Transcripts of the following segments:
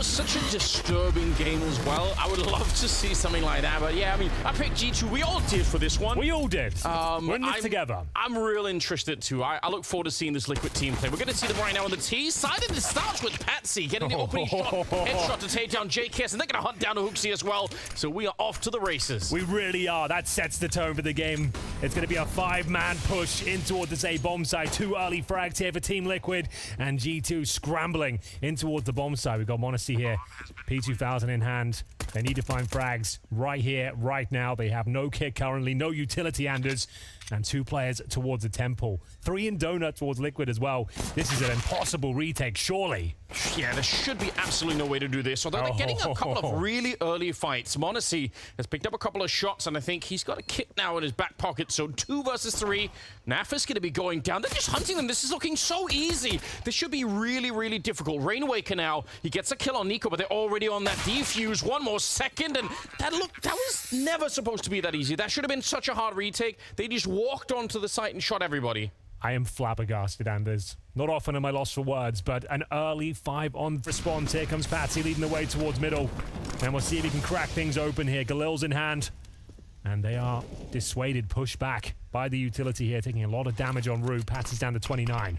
was such a disturbing game as well. I would love to see something like that, but yeah, I mean, I picked G2. We all did for this one. We all did. We're in this together. I'm real interested too. I look forward to seeing this Liquid team play. We're going to see them right now on the T side, and it starts with Patsy getting the opening shot, headshot to take down JKS, and they're going to hunt down HooXi as well. So we are off to the races. We really are. That sets the tone for the game. It's going to be a 5-man push in towards this A bomb side. 2 early frags here for Team Liquid, and G2 scrambling in towards the bomb side. We've got m0NESY here, P2000 in hand. They need to find frags right here, right now. They have no kit currently, no utility Anders, and 2 players towards the temple. 3 in Donut towards Liquid as well. This is an impossible retake, surely. Yeah, there should be absolutely no way to do this. Although they're getting a couple of really early fights. m0NESY has picked up a couple of shots, and I think he's got a kit now in his back pocket. So 2 versus 3. NAF is going to be going down. They're just hunting them. This is looking so easy. This should be really, really difficult. Rainwaker now, he gets a kill on NiKo, but they're already on that defuse. 1 more second, and that was never supposed to be that easy. That should have been such a hard retake. They just walked onto the site and shot everybody. I am flabbergasted, Anders. Not often am I lost for words, but an early 5-on response. Here comes Patsy leading the way towards middle. And we'll see if he can crack things open here. Galil's in hand. And they are dissuaded, pushed back by the utility here, taking a lot of damage on route. Patsy's down to 29.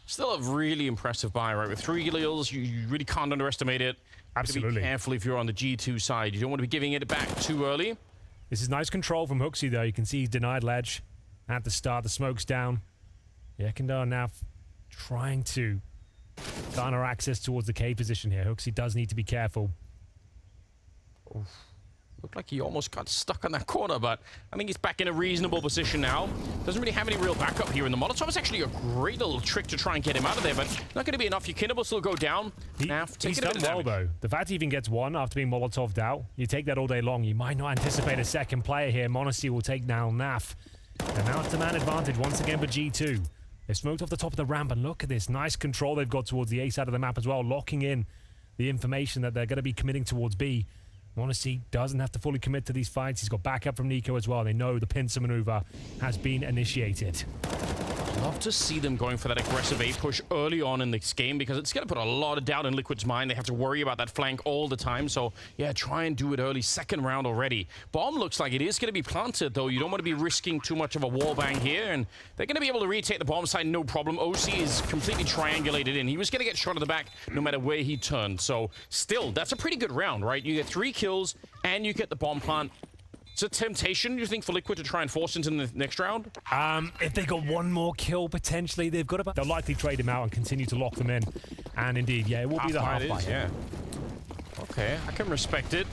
Still a really impressive buy, right? With 3 Galils, you really can't underestimate it. Absolutely. Be careful if you're on the G2 side. You don't want to be giving it back too early. This is nice control from HooXi, though. You can see he's denied ledge at the start. The smoke's down. Yekindar now trying to garner access towards the K position here. HooXi does need to be careful. Oof. Looked like he almost got stuck on that corner, but I think he's back in a reasonable position now. Doesn't really have any real backup here, in the Molotov is actually a great little trick to try and get him out of there, but not going to be enough. Yekindar will still go down. He's done well, though. The fact he even gets 1 after being Molotov'd out, you take that all day long. You might not anticipate a second player here. m0NESY will take down NAF. And now it's a man advantage once again for G2. They've smoked off the top of the ramp, and look at this nice control they've got towards the A side of the map as well, locking in the information that they're going to be committing towards B. m0NESY doesn't have to fully commit to these fights. He's got backup from NiKo as well. They know the pincer maneuver has been initiated. Love to see them going for that aggressive A push early on in this game, because it's going to put a lot of doubt in Liquid's mind. They have to worry about that flank all the time. So yeah, try and do it early. 2nd round already. Bomb looks like it is going to be planted, though. You don't want to be risking too much of a wall bang here, and they're going to be able to retake the bomb site, no problem. OC is completely triangulated in. He was going to get shot in the back no matter where he turned. So still, that's a pretty good round, right? You get 3 kills and you get the bomb plant. It's a temptation, you think, for Liquid to try and force into the next round? If they got 1 more kill, potentially, they'll likely trade him out and continue to lock them in. And indeed, yeah, it will be the half fight. Yeah. Okay, I can respect it.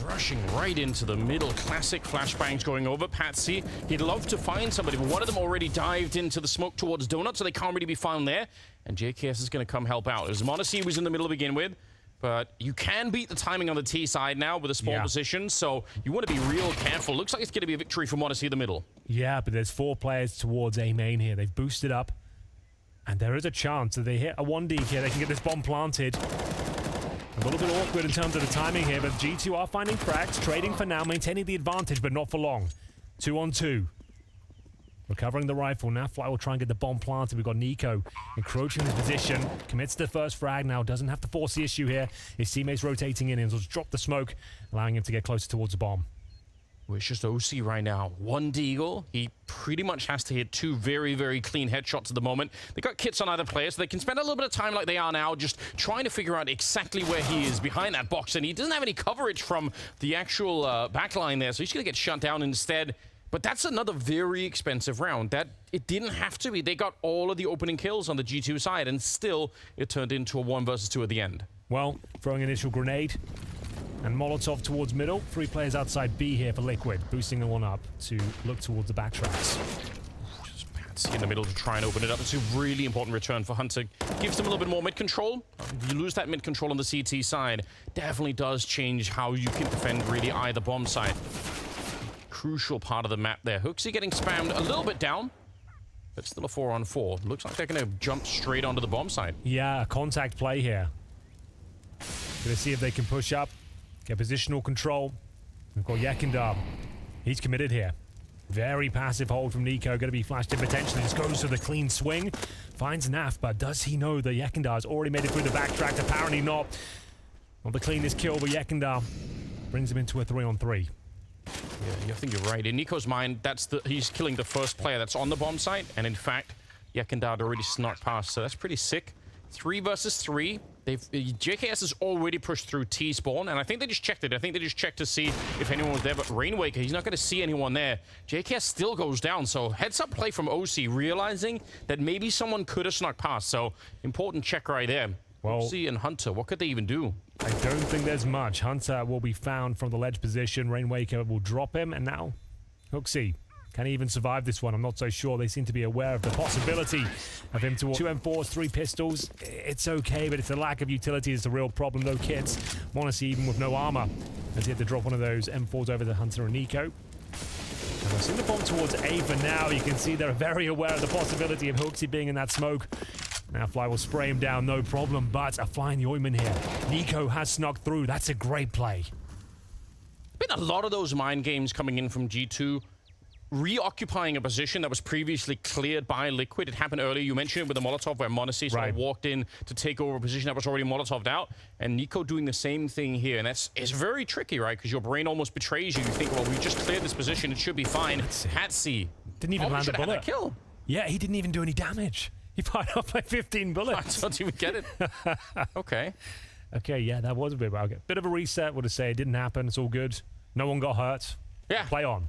Rushing right into the middle. Classic flashbangs going over. Patsy, he'd love to find somebody, but one of them already dived into the smoke towards Donut, so they can't really be found there. And JKS is going to come help out. As m0NESY was in the middle to begin with. But you can beat the timing on the T side now with a spawn position, so you want to be real careful. Looks like it's going to be a victory for m0NESY in the middle. Yeah, but there's 4 players towards A main here. They've boosted up, and there is a chance that they hit a 1D here. They can get this bomb planted. A little bit awkward in terms of the timing here, but G2 are finding cracks, trading for now, maintaining the advantage, but not for long. 2 on 2. Recovering the rifle. Now Fly will try and get the bomb planted. We've got NiKo encroaching his position. Commits to the first frag now. Doesn't have to force the issue here. His teammates rotating in. He'll just drop the smoke, allowing him to get closer towards the bomb. Well, it's just OC right now. 1 deagle. He pretty much has to hit 2 very, very clean headshots at the moment. They got kits on either player, so they can spend a little bit of time like they are now, just trying to figure out exactly where he is behind that box. And he doesn't have any coverage from the actual backline there, so he's going to get shut down instead. But that's another very expensive round. That it didn't have to be. They got all of the opening kills on the G2 side, and still it turned into a 1 versus 2 at the end. Well, throwing initial grenade and Molotov towards middle. 3 players outside B here for Liquid, boosting the 1 up to look towards the backtracks. Just Patsy in the middle to try and open it up. It's a really important return for Hunter. Gives them a little bit more mid control. You lose that mid control on the CT side, definitely does change how you can defend really either bomb side. Crucial part of the map there. HooXi getting spammed a little bit down, but still a 4 on 4. Looks like they're going to jump straight onto the bomb site. Yeah, a contact play here. Gonna see if they can push up, get positional control. We've got Yekindar. He's committed here. Very passive hold from NiKo. Going to be flashed in potentially. This goes to the clean swing. Finds Naf, but does he know that Yekindar has already made it through the backtrack? Apparently not. Well, the cleanest kill, but Yekindar brings him into a 3-on-3. Yeah, I think you're right. In Nico's mind, he's killing the first player that's on the bomb site, and in fact, Yekindar already snuck past, so that's pretty sick. 3 versus 3. JKS has already pushed through T-spawn, and I think they just checked it. I think they just checked to see if anyone was there, but Rainwaker, he's not going to see anyone there. JKS still goes down, so heads-up play from OC, realizing that maybe someone could have snuck past, so important check right there. Well, OC and Hunter, what could they even do? I don't think there's much. Hunter will be found from the ledge position. Rainwaker will drop him, and now HooXi. Can he even survive this one? I'm not so sure. They seem to be aware of the possibility of him to 2 M4s, 3 pistols. It's okay, but it's the lack of utility is the real problem. No kits. m0NESY, even with no armor, has yet to drop one of those M4s over the Hunter and Nico. And I've seen the bomb towards A for now. You can see they're very aware of the possibility of HooXi being in that smoke. Now Fly will spray him down, no problem, but a flying Yoiman here. Nico has snuck through. That's a great play. Been a lot of those mind games coming in from G2. Reoccupying a position that was previously cleared by Liquid. It happened earlier. You mentioned it with the Molotov where m0NESY sort of walked in to take over a position that was already Molotoved out. And Nico doing the same thing here. And it's very tricky, right? Because your brain almost betrays you. You think, well, we just cleared this position. It should be fine. HooXi didn't even land a bullet. Kill. Yeah, he didn't even do any damage. He fired off like 15 bullets. I don't even get it. Okay. Okay, yeah, that was a bit of a bit of a reset. Would have said it didn't happen. It's all good. No one got hurt. Yeah. Play on.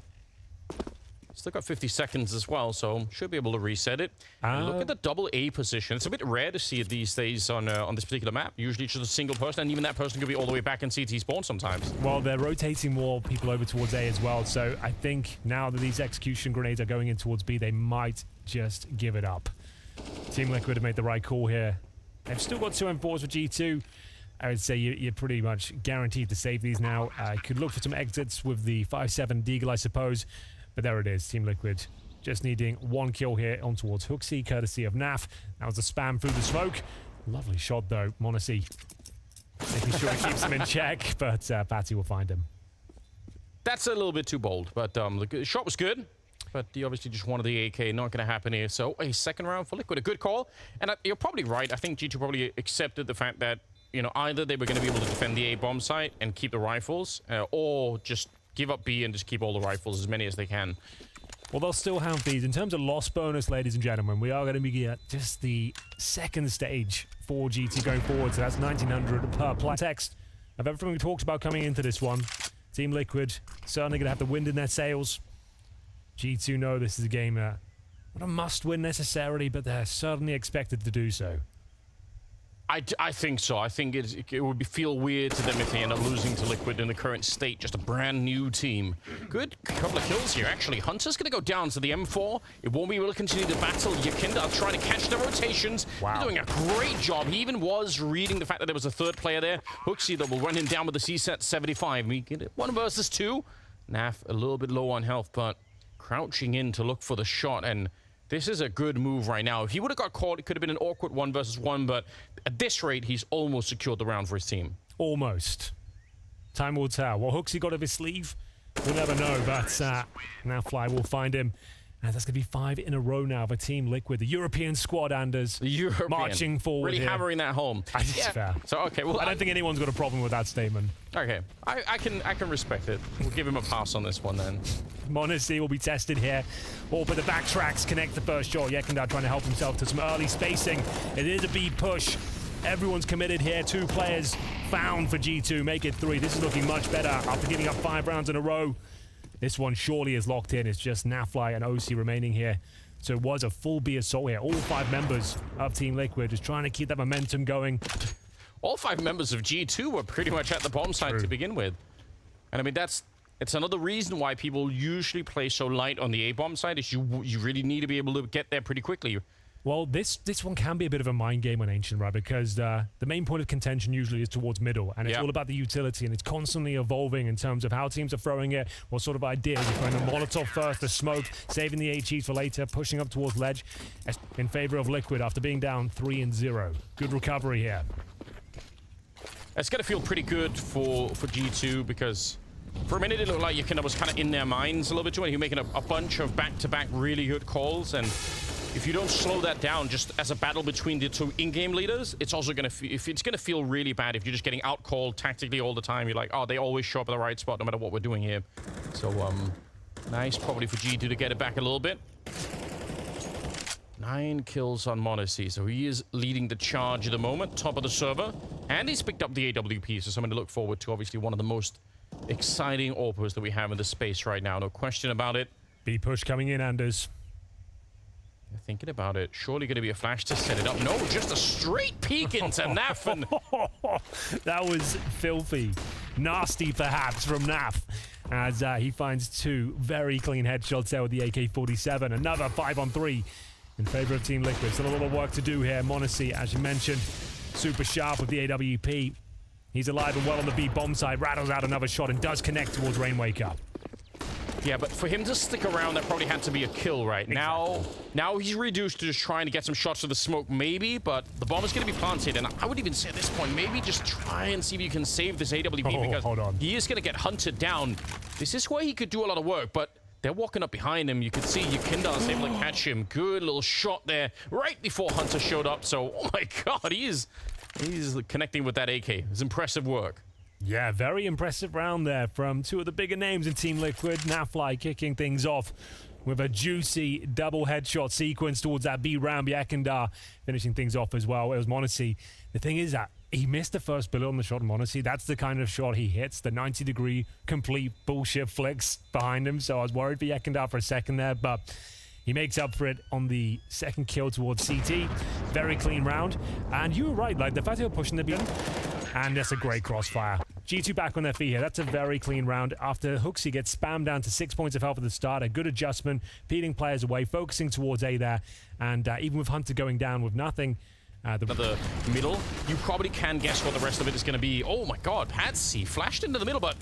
Still got 50 seconds as well, so should be able to reset it. Look at the double A position. It's a bit rare to see it these days on this particular map. Usually it's just a single person, and even that person could be all the way back in CT spawn sometimes. Well, they're rotating more people over towards A as well, so I think now that these execution grenades are going in towards B, they might just give it up. Team Liquid have made the right call here. They've still got 2 M4s for G2. I would say you're pretty much guaranteed to save these now. Could look for some exits with the 5-7 Deagle, I suppose. But there it is, Team Liquid just needing 1 kill here on towards HooXi, courtesy of Naf. That was a spam through the smoke. Lovely shot, though. m0NESY making sure he keeps him in check, but Patty will find him. That's a little bit too bold, but the shot was good. But he obviously just wanted the AK. Not going to happen here. So a second round for Liquid. A good call. And you're probably right. I think G2 probably accepted the fact that, you know, either they were going to be able to defend the A bomb site and keep the rifles, or just give up B and just keep all the rifles, as many as they can. Well, they'll still have these. In terms of loss bonus, ladies and gentlemen, we are going to be at just the second stage for GT going forward. So that's 1,900 per play. Text of everything we talked about coming into this one. Team Liquid certainly going to have the wind in their sails. G2 know this is a game not a must-win necessarily, but they're certainly expected to do so. I think so. I think it would feel weird to them if they end up losing to Liquid in the current state. Just a brand new team. Good couple of kills here, actually. Hunter's going to go down to the M4. It won't be able to continue the battle. Yekindar trying to catch the rotations. Wow. He's doing a great job. He even was reading the fact that there was a third player there. HooXi, that will run him down with the CSAT 75. We get it. 1 versus 2. Naf a little bit low on health, but crouching in to look for the shot, and this is a good move right now. If he would have got caught, it could have been an awkward 1 versus 1, but at this rate, he's almost secured the round for his team. Almost. Time will tell. What HooXi got up his sleeve, we'll never know, but now Fly will find him. And that's going to be 5 in a row now for Team Liquid. The European squad, Anders, marching forward really here. Hammering that home. It's fair. So, okay, well, I don't think anyone's got a problem with that statement. Okay, I can respect it. We'll give him a pass on this one then. m0NESY will be tested here. All but the backtracks connect the first shot. Yekindar trying to help himself to some early spacing. It is a B push. Everyone's committed here. 2 players found for G2. Make it 3. This is looking much better after giving up 5 rounds in a row. This one surely is locked in. It's just Nafly and OC remaining here. So it was a full B assault here. All 5 members of Team Liquid just trying to keep that momentum going. All 5 members of G2 were pretty much at the bomb site to begin with. And I mean, it's another reason why people usually play so light on the A bomb site, is you really need to be able to get there pretty quickly. Well, this one can be a bit of a mind game on Ancient, right? Because the main point of contention usually is towards middle, and it's all about the utility, and it's constantly evolving in terms of how teams are throwing it, what sort of ideas. You're throwing the Molotov first, the smoke, saving the HEs for later, pushing up towards ledge in favor of Liquid after being down 3-0. Good recovery here. It's going to feel pretty good for G2, because for a minute it looked like Yekindar was kind of in their minds a little bit too, and he was making a bunch of back-to-back really good calls, and if you don't slow that down just as a battle between the two in-game leaders, it's also going to it's going to feel really bad if you're just getting out-called tactically all the time. You're like, oh, they always show up at the right spot no matter what we're doing here. So, nice probably for G2 to get it back a little bit. 9 kills on m0NESY, so he is leading the charge at the moment, top of the server. And he's picked up the AWP, so something to look forward to. Obviously, one of the most exciting AWPers that we have in the space right now. No question about it. B push coming in, Anders. Thinking about it, surely going to be a flash to set it up. No, just a straight peek into Naf. And that was filthy. Nasty, perhaps, from Naf. As he finds 2 very clean headshots there with the AK-47. Another 5-on-3 in favor of Team Liquid. Still a little work to do here. m0NESY, as you mentioned, super sharp with the AWP. He's alive and well on the B bomb side. Rattles out another shot and does connect towards Rainwaker. Yeah, but for him to stick around, that probably had to be a kill, right? Exactly. Now he's reduced to just trying to get some shots to the smoke, maybe, but the bomb is going to be planted, and I would even say at this point, maybe just try and see if you can save this AWP, because hold on. he is going to get hunted down. This is where he could do a lot of work, but they're walking up behind him. You could see Yekindar is able to catch him. Good little shot there right before Hunter showed up, so, oh my god, he's connecting with that AK. It's impressive work. Yeah, very impressive round there from 2 of the bigger names in Team Liquid. Nafly kicking things off with a juicy double headshot sequence towards that B round. Yekindar finishing things off as well. It was m0NESY. The thing is that he missed the first bullet on the shot of m0NESY. That's the kind of shot he hits. The 90-degree complete bullshit flicks behind him. So I was worried for Yekindar for a second there, but he makes up for it on the second kill towards CT. Very clean round. And you were right, like the fact they were pushing the B, and that's a great crossfire. G2 back on their feet here. That's a very clean round. After HooXi gets spammed down to 6 points of health at the start, a good adjustment, peeling players away, focusing towards A there, and even with Hunter going down with nothing, the middle, you probably can guess what the rest of it is going to be. Oh my god, Patsy flashed into the middle, but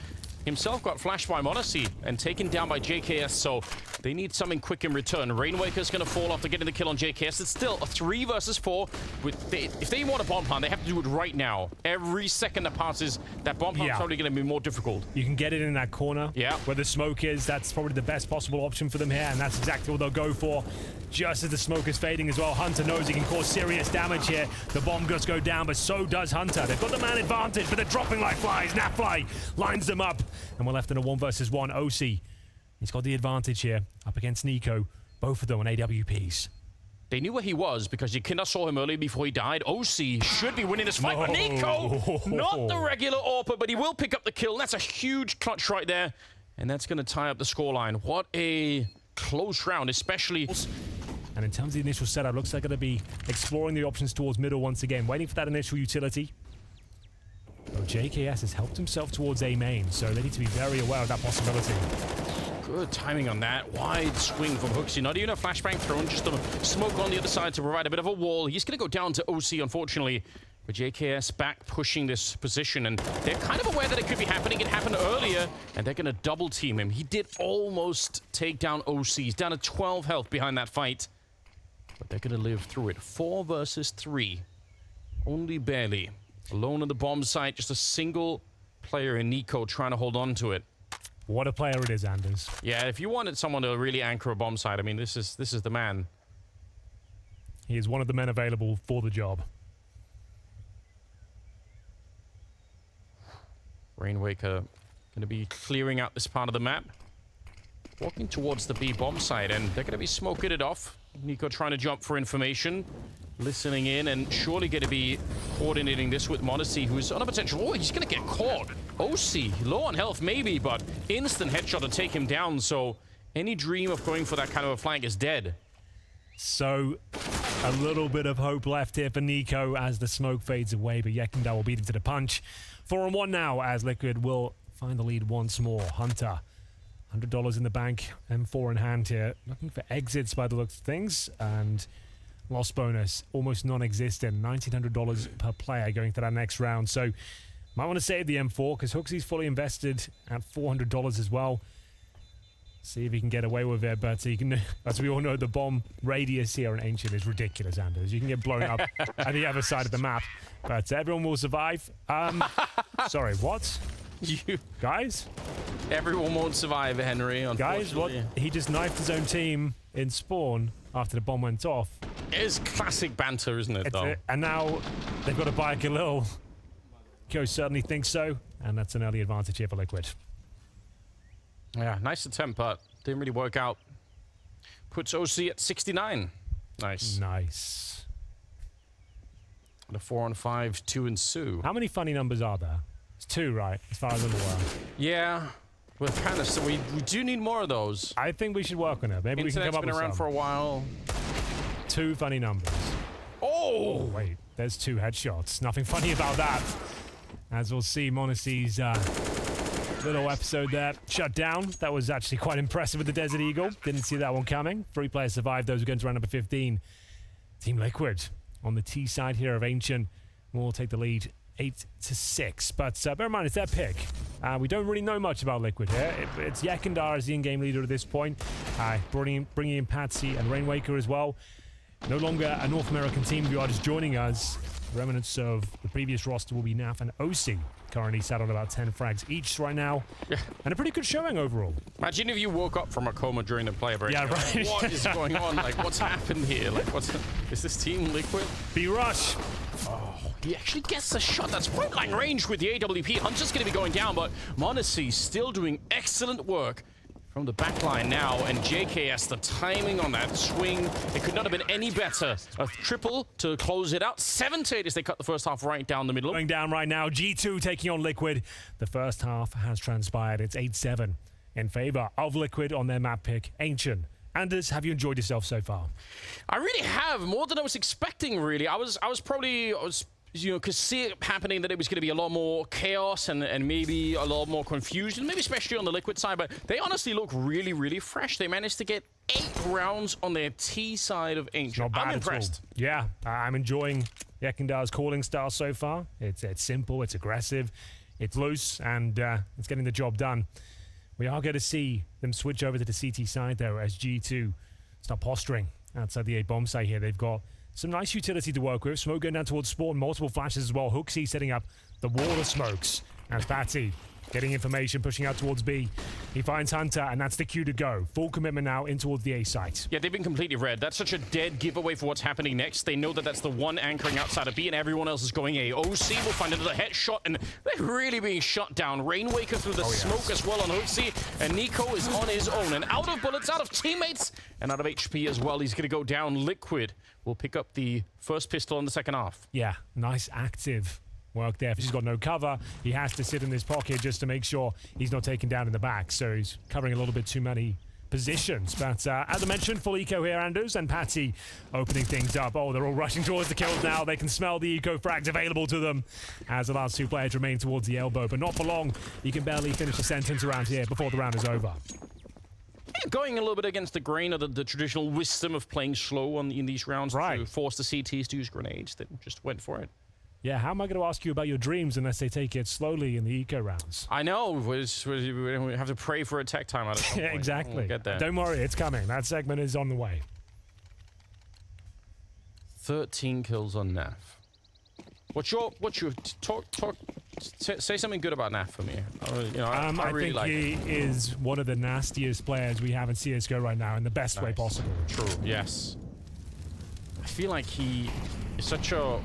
himself got flashed by m0NESY and taken down by JKS, so they need something quick in return. Rainwaker's going to fall after getting the kill on JKS. It's still a 3 versus 4. If they want a bomb plant, they have to do it right now. Every second that passes, that bomb plant is probably going to be more difficult. You can get it in that corner where the smoke is. That's probably the best possible option for them here, and that's exactly what they'll go for. Just as the smoke is fading as well, Hunter knows he can cause serious damage here. The bomb does go down, but so does Hunter. They've got the man advantage, but they're dropping like flies. Nafly lines them up, and we're left in a 1 versus 1. OC, he's got the advantage here up against NiKo. Both of them on AWPs. They knew where he was because Yekindar saw him earlier before he died. OC should be winning this fight, but NiKo, not the regular AWPer, but he will pick up the kill. That's a huge clutch right there, and that's going to tie up the scoreline. What a close round, especially. And in terms of the initial setup, looks like they're going to be exploring the options towards middle once again, waiting for that initial utility. Oh, JKS has helped himself towards A main, so they need to be very aware of that possibility. Good timing on that. Wide swing from HooXi. Not even a flashbang thrown, just a smoke on the other side to provide a bit of a wall. He's going to go down to OC, unfortunately. But JKS back pushing this position, and they're kind of aware that it could be happening. It happened earlier, and they're going to double team him. He did almost take down OC. He's down to 12 health behind that fight. But they're going to live through it. 4 versus 3. Only barely. Alone on the bomb site, just a single player in NiKo trying to hold on to it. What a player it is, Anders. Yeah, if you wanted someone to really anchor a bomb site, I mean, this is the man. He is one of the men available for the job. Rainwaker going to be clearing out this part of the map. Walking towards the B bomb site, and they're going to be smoking it off. NiKo trying to jump for information. Listening in, and surely going to be coordinating this with m0NESY, who's on a potential. Oh, he's going to get caught. OC, low on health maybe, but instant headshot to take him down. So any dream of going for that kind of a flank is dead. So a little bit of hope left here for NiKo as the smoke fades away, but Yekindar will beat him to the punch. 4-on-1 now as Liquid will find the lead once more. Hunter, $100 in the bank, M4 in hand here. Looking for exits by the looks of things, and loss bonus almost non-existent. $1,900 per player going to that next round. So might want to save the M4 because HooXi's fully invested at $400 as well. See if he can get away with it, but he can, as we all know, the bomb radius here in Ancient is ridiculous, Anders. You can get blown up at the other side of the map, but everyone will survive. Sorry, what? You guys? Everyone won't survive, Henry, guys, what? He just knifed his own team in spawn. after the bomb went off. It is classic banter, isn't it, though? And now they've got to buy Galil. Ko certainly thinks so, and that's an early advantage here for Liquid. Yeah, nice attempt, but didn't really work out. Puts OC at 69. Nice. Nice. And a 4-on-5, 2 and Sue. How many funny numbers are there? It's 2, right? As far as I'm aware. Yeah, we're kind of. We do need more of those. I think we should work on it. Maybe we can Internet's come up been with around some. for a while. 2 funny numbers. Oh! Wait, there's 2 headshots. Nothing funny about that. As we'll see, m0NESY's little episode there shut down. That was actually quite impressive with the Desert Eagle. Didn't see that one coming. 3 players survived. Those are going to round number 15. Team Liquid on the T side here of Ancient will take the lead 8-6. But bear in mind, it's their pick. We don't really know much about Liquid here. It's Yakandar as the in-game leader at this point. Bringing in Patsy and Rainwaker as well. No longer a North American team. If you are just joining us, remnants of the previous roster will be Naf and OC. Currently sat on about 10 frags each right now. Yeah. And a pretty good showing overall. Imagine if you woke up from a coma during the play break. Yeah, right. Like, what is going on? Like, what's happened here? Like, is this team Liquid? B-Rush. Oh, he actually gets the shot. That's frontline range with the AWP. Hunter's going to be going down, but m0NESY still doing excellent work from the back line now, and JKS, the timing on that swing, it could not have been any better. A triple to close it out. 7-8 as they cut the first half right down the middle. Going down right now. G2 taking on Liquid. The first half has transpired. It's 8-7 in favor of Liquid on their map pick, Ancient. Anders, have you enjoyed yourself so far? I really have, more than I was expecting, really. I was you know, could see it happening that it was going to be a lot more chaos and maybe a lot more confusion, maybe especially on the Liquid side, but they honestly look really, really fresh. They managed to get 8 rounds on their T side of Ancient. Not bad I'm impressed. At all. Yeah, I'm enjoying Yakandar's calling style so far. It's simple, it's aggressive, it's loose, and it's getting the job done. We are going to see them switch over to the CT side, though, as G2 start posturing outside the A bomb site here. They've got some nice utility to work with. Smoke going down towards spawn, multiple flashes as well. HooXi setting up the wall of smokes. As Patsy getting information, pushing out towards B. He finds Hunter, and that's the cue to go. Full commitment now in towards the A site. Yeah, they've been completely red. That's such a dead giveaway for what's happening next. They know that that's the one anchoring outside of B, and everyone else is going A. OC will find another headshot, and they're really being shot down. Rainwaker through the smoke as well on HooXi, and NiKo is on his own. And out of bullets, out of teammates, and out of HP as well. He's going to go down. Liquid will pick up the first pistol in the second half. Yeah, nice active work there. If he's got no cover, he has to sit in his pocket just to make sure he's not taken down in the back. So he's covering a little bit too many positions. But as I mentioned, full eco here, Anders, and Patsy opening things up. Oh, they're all rushing towards the kills now. They can smell the eco frags available to them as the last 2 players remain towards the elbow. But not for long. You can barely finish a sentence around here before the round is over. Yeah, going a little bit against the grain of the traditional wisdom of playing slow in these rounds to force the CTs to use grenades. They just went for it. Yeah, how am I going to ask you about your dreams unless they take it slowly in the eco rounds? I know. We have to pray for a tech timeout at some point. Exactly. We'll get there. Don't worry, it's coming. That segment is on the way. 13 kills on Naf. What's your say something good about Naf for me. I really think like he him. is one of the nastiest players we have in CSGO right now in the best way possible. True. Yes. I feel like he is such a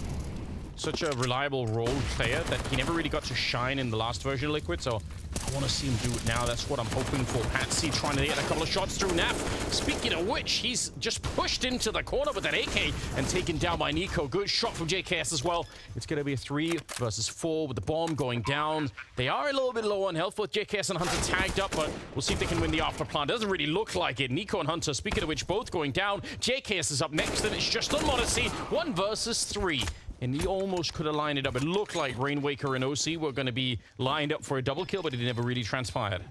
reliable role player that he never really got to shine in the last version of Liquid, so I want to see him do it now. That's what I'm hoping for. Patsy trying to get a couple of shots through Naf. Speaking of which, he's just pushed into the corner with that AK and taken down by NiKo. Good shot from JKS as well. It's going to be a 3 versus 4 with the bomb going down. They are a little bit low on health, both JKS and Hunter tagged up, but we'll see if they can win the after plant. Doesn't really look like it. NiKo and Hunter, speaking of which, both going down. JKS is up next, and it's just on m0NESY. 1 versus 3. And he almost could have lined it up. It looked like Rainwaker and OC were going to be lined up for a double kill, but it never really transpired.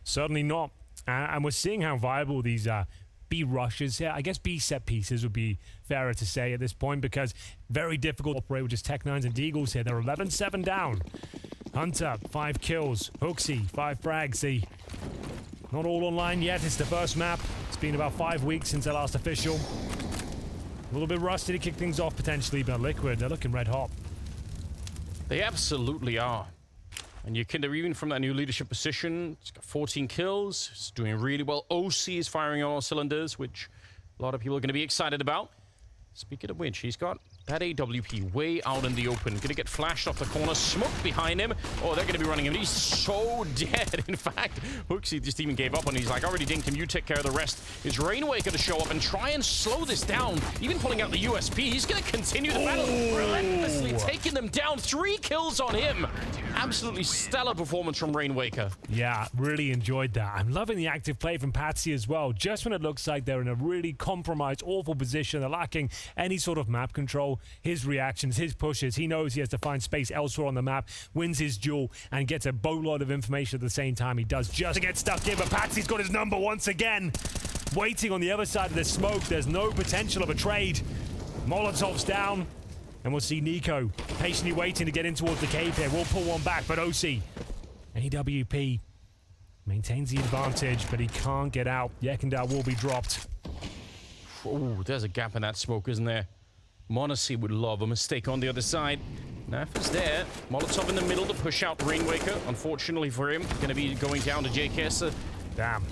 Certainly not. And we're seeing how viable these B rushes here. I guess B set pieces would be fairer to say at this point, because very difficult to operate with just Tech-9s and Deagles here. They're 11-7 down. Hunter, 5 kills. HooXi, 5 frags. Not all online yet. It's the first map. It's been about 5 weeks since their last official. A little bit rusty to kick things off potentially, but Liquid, they're looking red hot. They absolutely are. And Yakinda, even from that new leadership position, he's got 14 kills. He's doing really well. OC is firing on all cylinders, which a lot of people are going to be excited about. Speaking of which, he's got that AWP way out in the open. Going to get flashed off the corner. Smoke behind him. Oh, they're going to be running him. He's so dead. In fact, HooXi just even gave up on him. He's like, I already dinked him. You take care of the rest. Is Rainwaker to show up and try and slow this down? Even pulling out the USP. He's going to continue the battle. Relentlessly taking them down. 3 kills on him. Absolutely stellar performance from Rainwaker. Yeah, really enjoyed that. I'm loving the active play from Patsy as well. Just when it looks like they're in a really compromised, awful position, they're lacking any sort of map control, his reactions, his pushes, he knows he has to find space elsewhere on the map, wins his duel, and gets a boatload of information at the same time. He does just to get stuck in, but Patsy's got his number once again. Waiting on the other side of the smoke. There's no potential of a trade. Molotov's down. And we'll see NiKo patiently waiting to get in towards the cave here. We'll pull one back, but OC, AWP maintains the advantage, but he can't get out. Yekindar will be dropped. Oh, there's a gap in that smoke, isn't there? m0NESY would love a mistake on the other side. Naf is there. Molotov in the middle to push out Rainwaker. Unfortunately for him, going to be going down to JKS. Damn.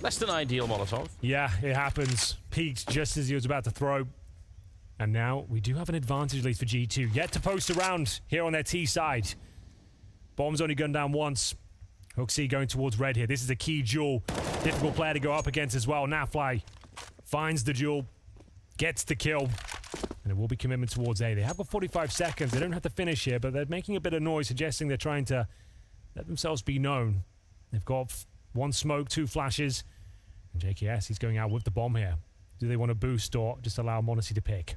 Less than ideal Molotov. Yeah, it happens. Peaked just as he was about to throw. And now we do have an advantage, at least for G2. Yet to post around here on their T side. Bomb's only gunned down once. HooXi going towards red here. This is a key duel. Difficult player to go up against as well. Nafly finds the duel, gets the kill. And it will be commitment towards A. They have got 45 seconds. They don't have to finish here, but they're making a bit of noise, suggesting they're trying to let themselves be known. They've got 1 smoke, 2 flashes. And JKS, he's going out with the bomb here. Do they want to boost or just allow m0NESY to pick?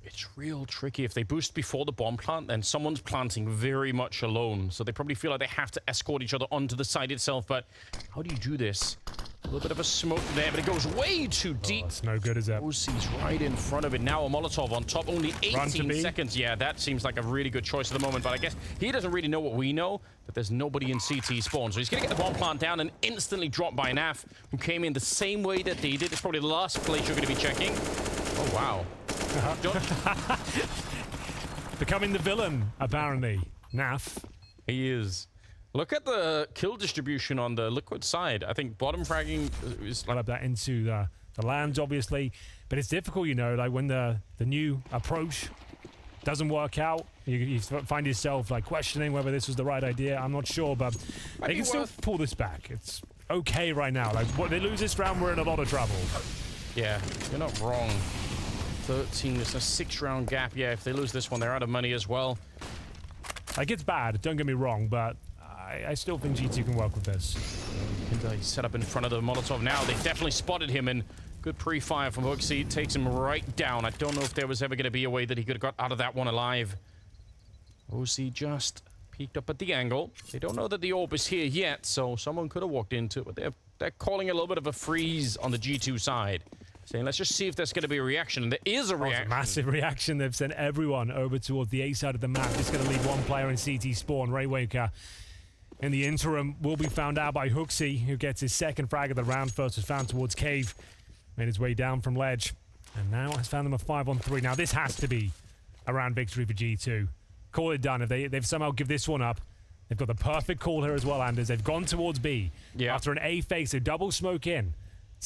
It's real tricky. If they boost before the bomb plant, then someone's planting very much alone. So they probably feel like they have to escort each other onto the site itself. But how do you do this? A little bit of a smoke there, but it goes way too deep. It's no good, is it? OC's right in front of it. Now a Molotov on top, only 18 B. seconds. Yeah, that seems like a really good choice at the moment. But I guess he doesn't really know what we know, that there's nobody in CT spawn. So he's going to get the bomb plant down and instantly dropped by Naf, who came in the same way that they did. It's probably the last place you're going to be checking. Oh, wow. Becoming the villain, apparently. Naf. He is. Look at the kill distribution on the Liquid side. I think bottom fragging is Got up that into the lands, obviously. But it's difficult, you know, like when the new approach doesn't work out, you find yourself like questioning whether this was the right idea. I'm not sure, but they can still pull this back. It's okay right now. Like, what they lose this round, we're in a lot of trouble. Yeah, you're not wrong. 13, there's a 6-round gap. Yeah, if they lose this one, they're out of money as well. Like, it's bad, don't get me wrong, but I still think G2 can work with this. And he's set up in front of the Molotov now. They definitely spotted him, and good pre-fire from HooXi. Takes him right down. I don't know if there was ever going to be a way that he could have got out of that one alive. OC just peeked up at the angle. They don't know that the orb is here yet, so someone could have walked into it, but they're calling a little bit of a freeze on the G2 side. Saying, let's just see if there's going to be a reaction. And there is a reaction. A massive reaction. They've sent everyone over towards the A side of the map. It's going to leave 1 player in CT spawn. Rainwaker, in the interim, will be found out by HooXi, who gets his 2nd frag of the round. First was found towards cave. Made his way down from ledge. And now has found them a 5-on-3. Now, this has to be a round victory for G2. Call it done. If they've somehow give this one up, they've got the perfect call here as well, Anders. They've gone towards B. Yeah. After an A face, they double smoke in.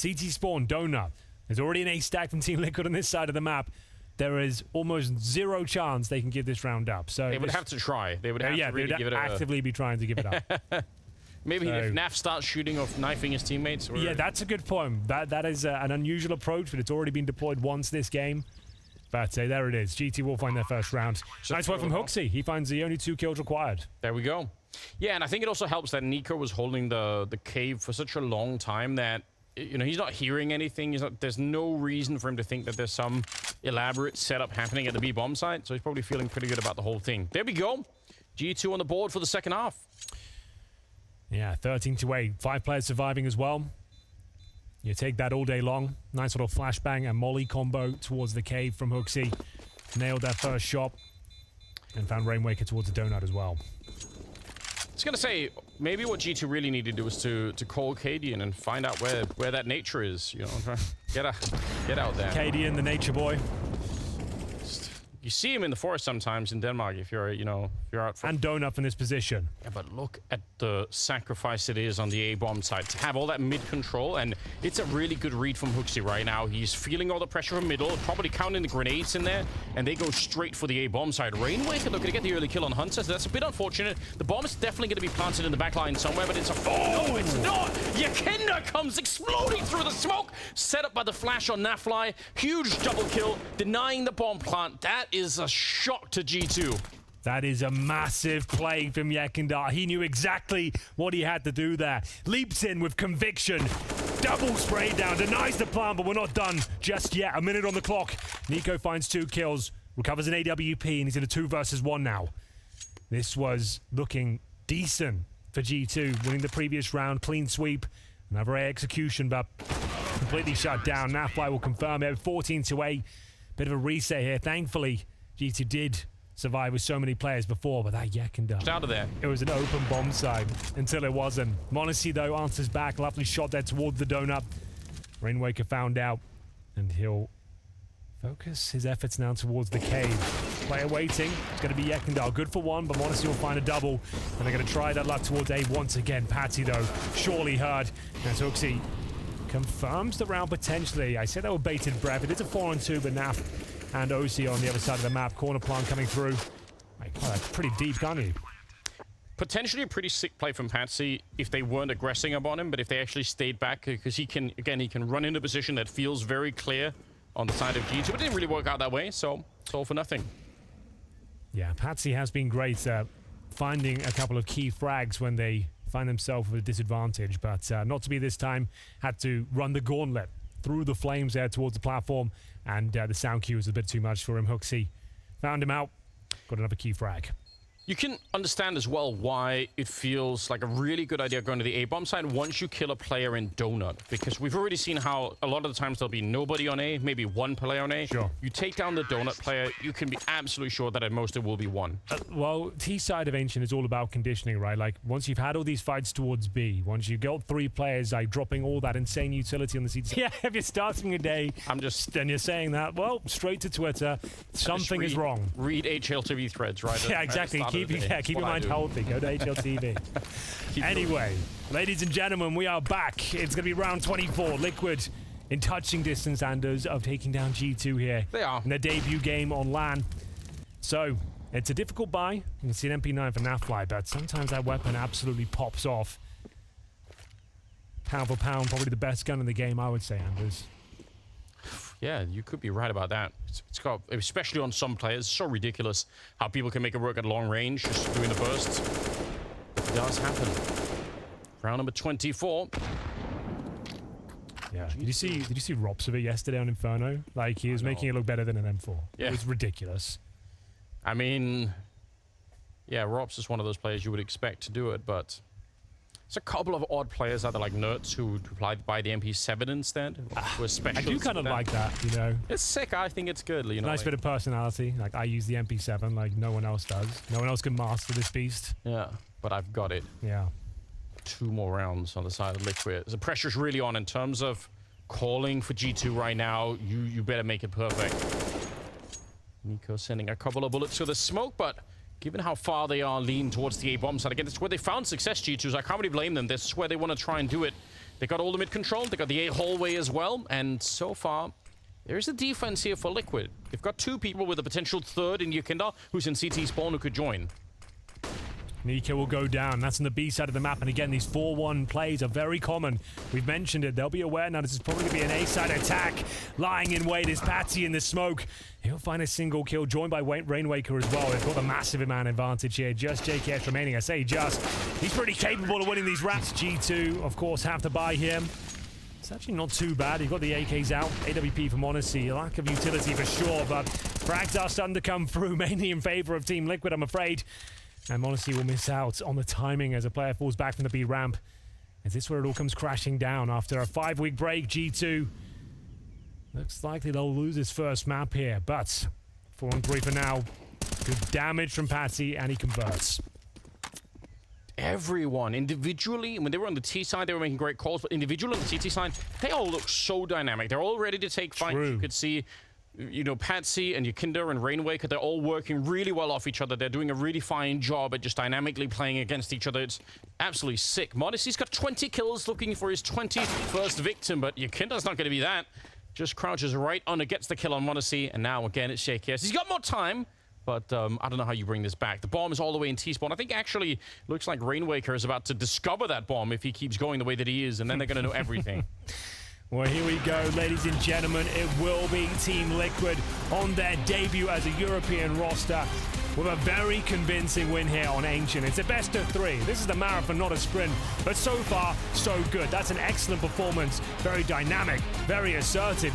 CT spawn, donut. There's already an A stack from Team Liquid on this side of the map. There is almost 0 chance they can give this round up. So they would have to try. They would have to really give it actively be trying to give it up. Maybe if Naf starts shooting off knifing his teammates. Or yeah, that's a good point. That is an unusual approach, but it's already been deployed once this game. But there it is. GT will find their first round. Nice work from HooXi. He finds the only 2 kills required. There we go. Yeah, and I think it also helps that NiKo was holding the cave for such a long time that, you know, he's not hearing anything. There's no reason for him to think that there's some elaborate setup happening at the B bomb site. So he's probably feeling pretty good about the whole thing. There we go. G2 on the board for the second half. Yeah, 13-8. 5 players surviving as well. You take that all day long. Nice little flashbang and molly combo towards the cave from HooXi. Nailed that first shot. And found Rainwaker towards the donut as well. I was going to say, maybe what G2 really needed to do was to call Cadian and find out where that nature is. You know, get out there. Cadian, the nature boy. You see him in the forest sometimes in Denmark if you're, you know, if you're out for... And Donut in this position. Yeah, but look at the sacrifice it is on the A-bomb side to have all that mid control, and it's a really good read from HooXi right now. He's feeling all the pressure from middle, probably counting the grenades in there, and they go straight for the A-bomb side. Rainwaker looking to get the early kill on Hunter, so that's a bit unfortunate. The bomb is definitely going to be planted in the back line somewhere, but it's a... Oh, no, it's not! Yakinda comes exploding through the smoke, set up by the flash on Nafly. Huge double kill, denying the bomb plant. That is a shock to G2. That is a massive play from Yakinda. He knew exactly what he had to do there. Leaps in with conviction. Double spray down. Denies the plant, but we're not done just yet. A minute on the clock. NiKo finds 2 kills. Recovers an AWP, and he's in a 2 versus 1 now. This was looking decent for G2. Winning the previous round. Clean sweep. Another A execution, but completely shut down. Nafly will confirm it. 14-8. Bit of a reset here. Thankfully, G2 did survive with so many players before, but that Yakinda. Out of there. It was an open bomb side until it wasn't. m0NESY, though, answers back. Lovely shot there towards the donut. Rainwaker found out, and he'll focus his efforts now towards the cave. Player waiting. It's going to be Yakinda. Good for 1, but m0NESY will find a double, and they're going to try that luck towards A once again. Patty, though, surely heard. As HooXi confirms the round potentially. I said that with bated breath. It is a 4-on-2, but Naf and OC on the other side of the map. Corner plant coming through. Like, oh, that's pretty deep, can't you? Potentially a pretty sick play from Patsy if they weren't aggressing upon him, but if they actually stayed back, because he can, again, he can run into a position that feels very clear on the side of G2, but it didn't really work out that way, so it's all for nothing. Yeah, Patsy has been great finding a couple of key frags when they find themselves with a disadvantage, but not to be this time. Had to run the gauntlet through the flames there towards the platform, and the sound cue was a bit too much for him. HooXi found him out, got another key frag. You can understand as well why it feels like a really good idea going to the A-bomb side once you kill a player in Donut. Because we've already seen how a lot of the times there'll be nobody on A, maybe 1 player on A. Sure. You take down the Donut player, you can be absolutely sure that at most it will be 1. Well, T side of Ancient is all about conditioning, right? Like, once you've had all these fights towards B, once you got 3 players, like, dropping all that insane utility on the CT. Yeah, if you're starting a day, and you're saying that, well, straight to Twitter, something is wrong. Read HLTV threads, right? Yeah, exactly. Keep your mind healthy. Go to HLTV. Anyway, ladies and gentlemen, we are back. It's going to be round 24. Liquid in touching distance, Anders, of taking down G2 here. They are. In their debut game on LAN. So, it's a difficult buy. You can see an MP9 for Nafly, but sometimes that weapon absolutely pops off. Pound for pound, probably the best gun in the game, I would say, Anders. Yeah, you could be right about that. It's got, especially on some players, so ridiculous how people can make it work at long range, just doing the bursts. It does happen. Round number 24. Yeah. Did you see Rops of it yesterday on Inferno? Like, he was making it look better than an M4. Yeah. It was ridiculous. I mean, yeah, Rops is one of those players you would expect to do it, but there's a couple of odd players out there like Nerds who would buy the MP7 instead. Who are I do kind of like that, you know. It's sick. I think it's good. You know, Nice bit of personality. Like, I use the MP7 like no one else does. No one else can master this beast. Yeah, but I've got it. Yeah. 2 more rounds on the side of Liquid. The pressure's really on in terms of calling for G2 right now. You better make it perfect. NiKo sending a couple of bullets to the smoke, but given how far they are leaned towards the A-bomb side, again, it's where they found success, G2, so I can't really blame them. This is where they want to try and do it. They got all the mid control, they got the A hallway as well, and so far, there is a defense here for Liquid. They've got 2 people with a potential 3rd in Yakinda, who's in CT spawn, who could join. NiKo will go down. That's on the B side of the map. And again, these 4-1 plays are very common. We've mentioned it. They'll be aware now this is probably going to be an A side attack. Lying in wait is Patsy in the smoke. He'll find a single kill, joined by Rainwaker as well. They've got the massive amount advantage here. Just JKS remaining. I say just. He's pretty capable of winning these rounds. G2, of course, have to buy him. It's actually not too bad. You've got the AKs out. AWP for m0NESY. A lack of utility for sure, but frags are starting to come through, mainly in favor of Team Liquid, I'm afraid. And m0NESY will miss out on the timing as a player falls back from the B ramp. Is this where it all comes crashing down after a 5-week break? G2 looks likely they'll lose this first map here, but 4-on-3 for now. Good damage from Patsy, and he converts. Everyone individually, when they were on the T side, they were making great calls, but individually on the CT side, they all look so dynamic. They're all ready to take fights. True. You could see you know, Patsy and Yakinda and Rainwaker, they're all working really well off each other. They're doing a really fine job at just dynamically playing against each other. It's absolutely sick. m0NESY's got 20 kills, looking for his 21st victim, but Yakinda's not going to be that. Just crouches right under, gets the kill on m0NESY, and now again it's Shaky. He's got more time, but I don't know how you bring this back. The bomb is all the way in T-spawn. I think actually looks like Rainwaker is about to discover that bomb if he keeps going the way that he is, and then they're going to know everything. Well, here we go, ladies and gentlemen. It will be Team Liquid on their debut as a European roster with a very convincing win here on Ancient. It's a best of 3. This is the marathon, not a sprint. But so far, so good. That's an excellent performance. Very dynamic, very assertive.